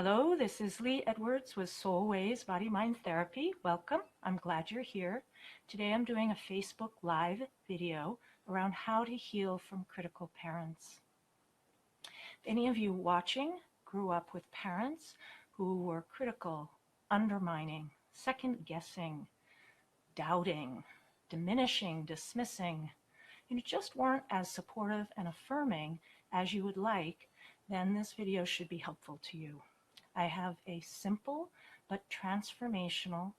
Hello, this is Lee Edwards with Soul Ways Body Mind Therapy. Welcome. I'm glad you're here. Today I'm doing a Facebook Live video around how to heal from critical parents. If any of you watching grew up with parents who were critical, undermining, second-guessing, doubting, diminishing, dismissing, just weren't as supportive and affirming as you would like, then this video should be helpful to you. I have a simple but transformational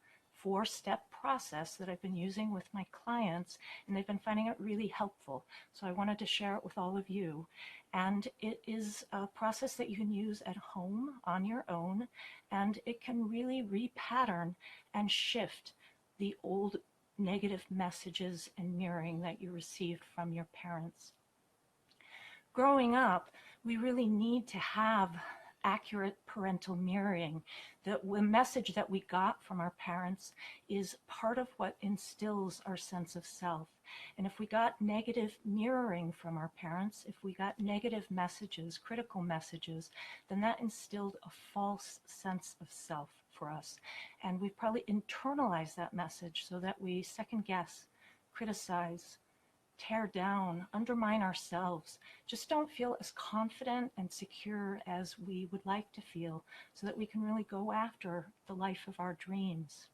4-step process that I've been using with my clients, and they've been finding it really helpful. So I wanted to share it with all of you. And it is a process that you can use at home on your own, and it can really repattern and shift the old negative messages and mirroring that you received from your parents. Growing up, we really need to have accurate parental mirroring. The message that we got from our parents is part of what instills our sense of self. And if we got negative mirroring from our parents, if we got negative messages, critical messages, then that instilled a false sense of self for us. And we've probably internalized that message so that we second guess, criticize, tear down, undermine ourselves, just don't feel as confident and secure as we would like to feel so that we can really go after the life of our dreams.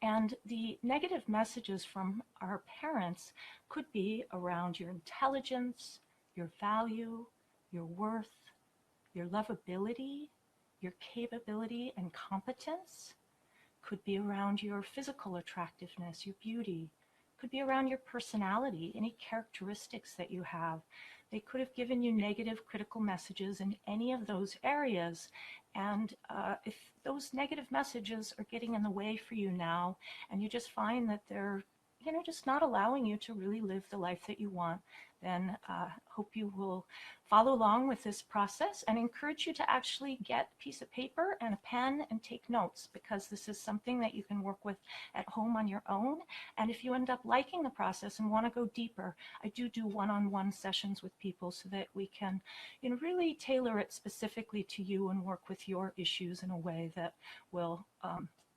And the negative messages from our parents could be around your intelligence, your value, your worth, your lovability, your capability and competence, could be around your physical attractiveness, your beauty, could be around your personality, any characteristics that you have. They could have given you negative critical messages in any of those areas. And if those negative messages are getting in the way for you now, and you just find that they're just not allowing you to really live the life that you want, then hope you will follow along with this process, and encourage you to actually get a piece of paper and a pen and take notes, because this is something that you can work with at home on your own. And if you end up liking the process and want to go deeper, I do one-on-one sessions with people so that we can really tailor it specifically to you and work with your issues in a way that will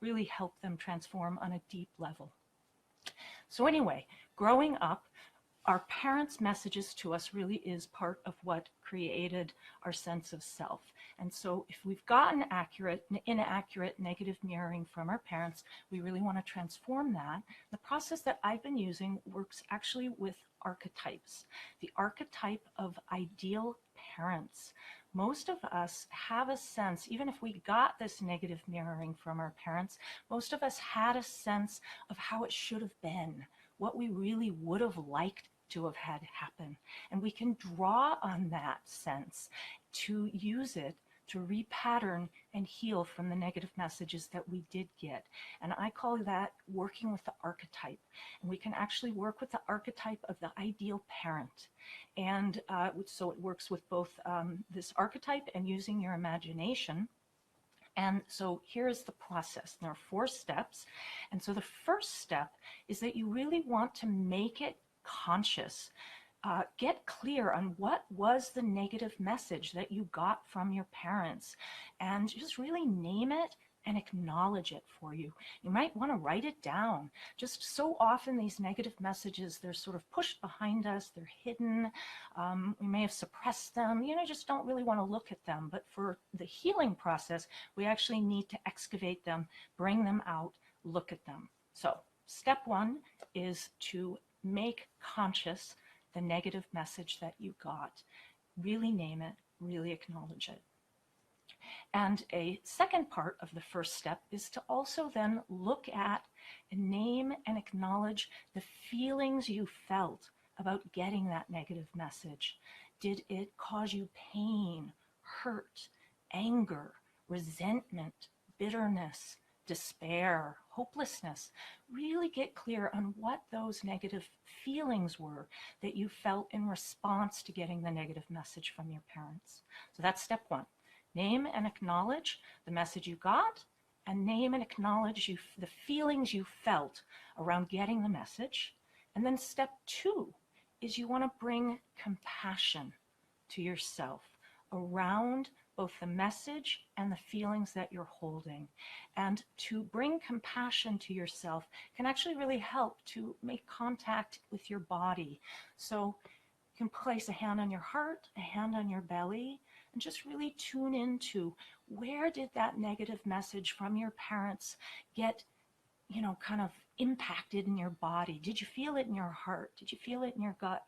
really help them transform on a deep level. So anyway, growing up, our parents' messages to us really is part of what created our sense of self. And so if we've gotten inaccurate, negative mirroring from our parents, we really want to transform that. The process that I've been using works actually with archetypes, the archetype of ideal parents. Most of us have a sense, even if we got this negative mirroring from our parents, most of us had a sense of how it should have been, what we really would have liked to have had happen. And we can draw on that sense to use it to repattern and heal from the negative messages that we did get. And I call that working with the archetype. And we can actually work with the archetype of the ideal parent. And so it works with both this archetype and using your imagination. And so here's the process. There are 4 steps. And so the first step is that you really want to make it conscious. Get clear on what was the negative message that you got from your parents, and just really name it and acknowledge it for you. You might want to write it down. Just so often these negative messages, they're sort of pushed behind us, they're hidden, we may have suppressed them, just don't really want to look at them. But for the healing process, we actually need to excavate them, bring them out, look at them. So step 1 is to make conscious the negative message that you got. Really name it, really acknowledge it. And a second part of the first step is to also then look at and name and acknowledge the feelings you felt about getting that negative message. Did it cause you pain, hurt, anger, resentment, bitterness, despair, hopelessness? Really get clear on what those negative feelings were that you felt in response to getting the negative message from your parents. So that's step 1. Name and acknowledge the message you got, and name and acknowledge the feelings you felt around getting the message. And then step 2 is you want to bring compassion to yourself around both the message and the feelings that you're holding. And to bring compassion to yourself can actually really help to make contact with your body. So you can place a hand on your heart, a hand on your belly, and just really tune into where did that negative message from your parents get, kind of impacted in your body? Did you feel it in your heart? Did you feel it in your gut?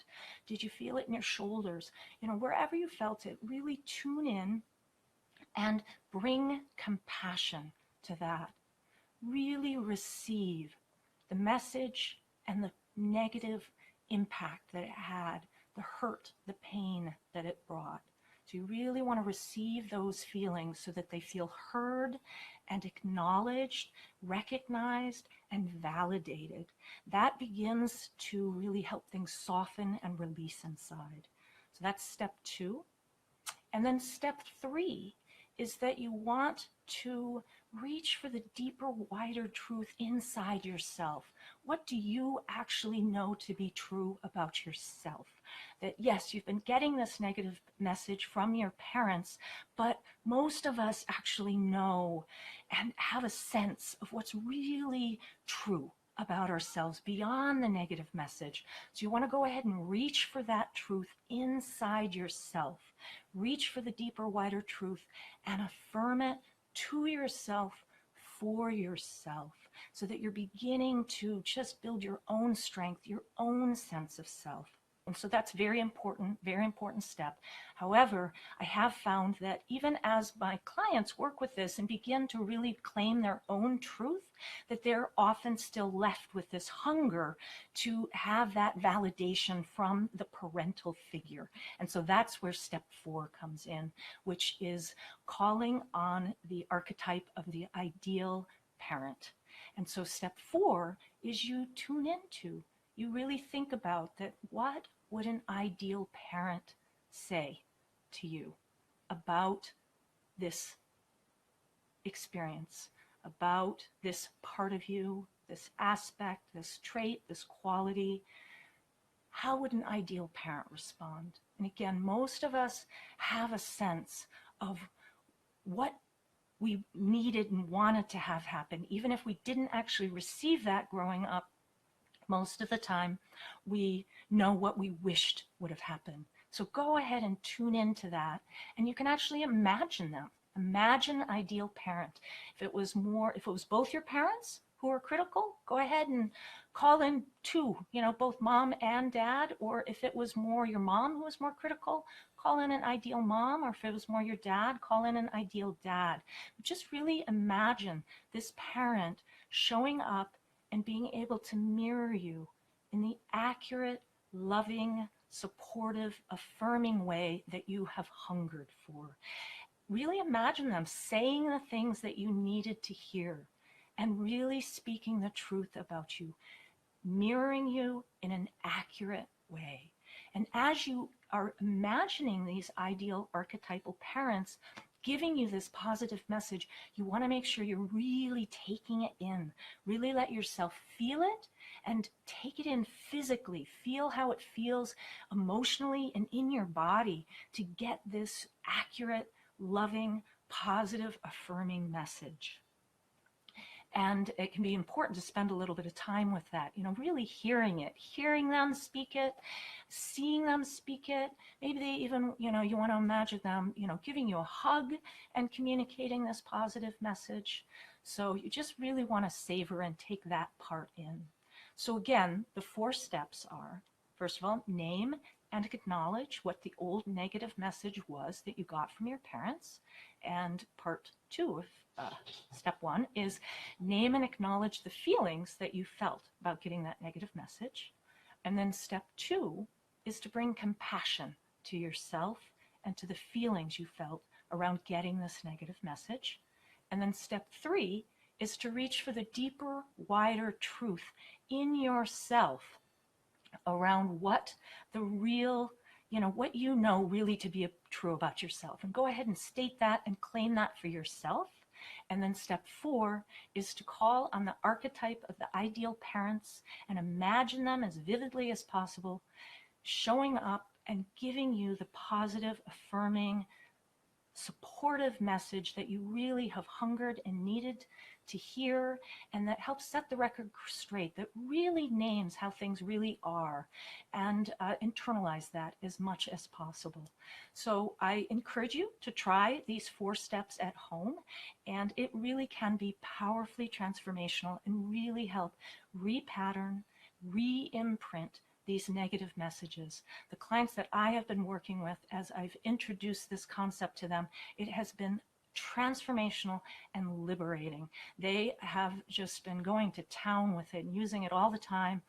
Did you feel it in your shoulders? Wherever you felt it, really tune in and bring compassion to that. Really receive the message and the negative impact that it had, the hurt, the pain that it brought. So you really want to receive those feelings so that they feel heard and acknowledged, recognized, and validated. That begins to really help things soften and release inside. So that's step 2. And then step 3 is that you want to reach for the deeper, wider truth inside yourself. What do you actually know to be true about yourself? That yes, you've been getting this negative message from your parents, but most of us actually know and have a sense of what's really true about ourselves beyond the negative message. So you want to go ahead and reach for that truth inside yourself. Reach for the deeper, wider truth and affirm it to yourself, for yourself, so that you're beginning to just build your own strength, your own sense of self. And so that's very important step. However, I have found that even as my clients work with this and begin to really claim their own truth, that they're often still left with this hunger to have that validation from the parental figure. And so that's where step 4 comes in, which is calling on the archetype of the ideal parent. And so step 4 is you tune into, you really think about that, what would an ideal parent say to you about this experience, about this part of you, this aspect, this trait, this quality? How would an ideal parent respond? And again, most of us have a sense of what we needed and wanted to have happen, even if we didn't actually receive that growing up. Most of the time, we know what we wished would have happened. So go ahead and tune into that, and you can actually imagine them. Imagine an ideal parent. If it was both your parents who are critical, go ahead and call in 2, both mom and dad. Or if it was more your mom who was more critical, call in an ideal mom. Or if it was more your dad, call in an ideal dad. Just really imagine this parent showing up and being able to mirror you in the accurate, loving, supportive, affirming way that you have hungered for. Really imagine them saying the things that you needed to hear and really speaking the truth about you, mirroring you in an accurate way. And as you are imagining these ideal archetypal parents giving you this positive message, you want to make sure you're really taking it in. Really let yourself feel it and take it in physically. Feel how it feels emotionally and in your body to get this accurate, loving, positive, affirming message. And it can be important to spend a little bit of time with that, really hearing it, hearing them speak it, seeing them speak it. Maybe they even, you want to imagine them, giving you a hug and communicating this positive message. So you just really want to savor and take that part in. So again, the 4 steps are, first of all, name and acknowledge what the old negative message was that you got from your parents. And part 2 of step 1 is name and acknowledge the feelings that you felt about getting that negative message. And then step 2 is to bring compassion to yourself and to the feelings you felt around getting this negative message. And then step 3 is to reach for the deeper, wider truth in yourself around what the real, what you know really to be true about yourself. And go ahead and state that and claim that for yourself. And then step 4 is to call on the archetype of the ideal parents and imagine them as vividly as possible, showing up and giving you the positive, affirming, supportive message that you really have hungered and needed to hear, and that helps set the record straight, that really names how things really are, and internalize that as much as possible. So I encourage you to try these 4 steps at home, and it really can be powerfully transformational and really help repattern, re-imprint these negative messages. The clients that I have been working with, as I've introduced this concept to them, it has been transformational and liberating. They have just been going to town with it and using it all the time,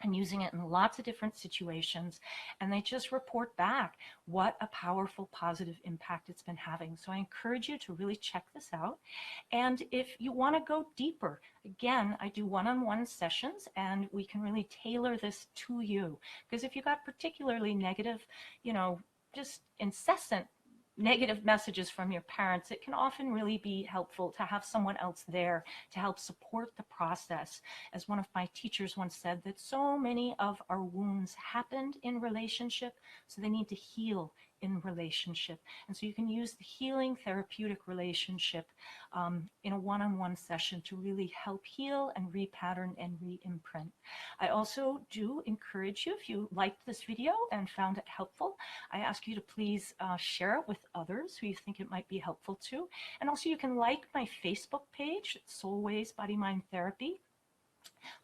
and using it in lots of different situations, and they just report back what a powerful positive impact it's been having. So I encourage you to really check this out. And if you want to go deeper, again, I do one-on-one sessions, and we can really tailor this to you. Because if you got particularly negative, just incessant negative messages from your parents, it can often really be helpful to have someone else there to help support the process. As one of my teachers once said, that so many of our wounds happened in relationship, so they need to heal in relationship. And so you can use the healing therapeutic relationship in a one-on-one session to really help heal and repattern and re-imprint. I also do encourage you, if you liked this video and found it helpful, I ask you to please share it with others who you think it might be helpful to. And also you can like my Facebook page, Soulways Body Mind Therapy.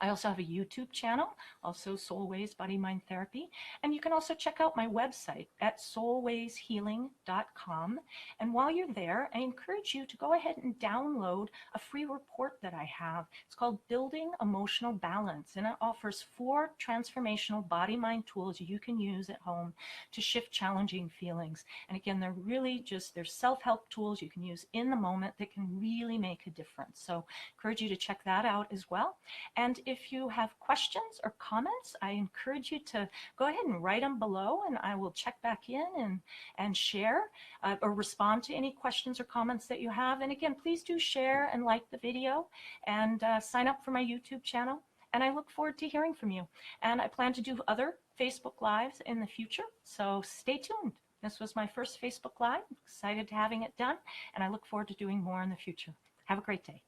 I also have a YouTube channel, also Soulways Body Mind Therapy. And you can also check out my website at soulwayshealing.com. And while you're there, I encourage you to go ahead and download a free report that I have. It's called Building Emotional Balance, and it offers 4 transformational body-mind tools you can use at home to shift challenging feelings. And again, they're really just, they're self-help tools you can use in the moment that can really make a difference. So I encourage you to check that out as well. And if you have questions or comments, I encourage you to go ahead and write them below, and I will check back in and share or respond to any questions or comments that you have. And again, please do share and like the video, and sign up for my YouTube channel. And I look forward to hearing from you. And I plan to do other Facebook Lives in the future, so stay tuned. This was my first Facebook Live. I'm excited to having it done, and I look forward to doing more in the future. Have a great day.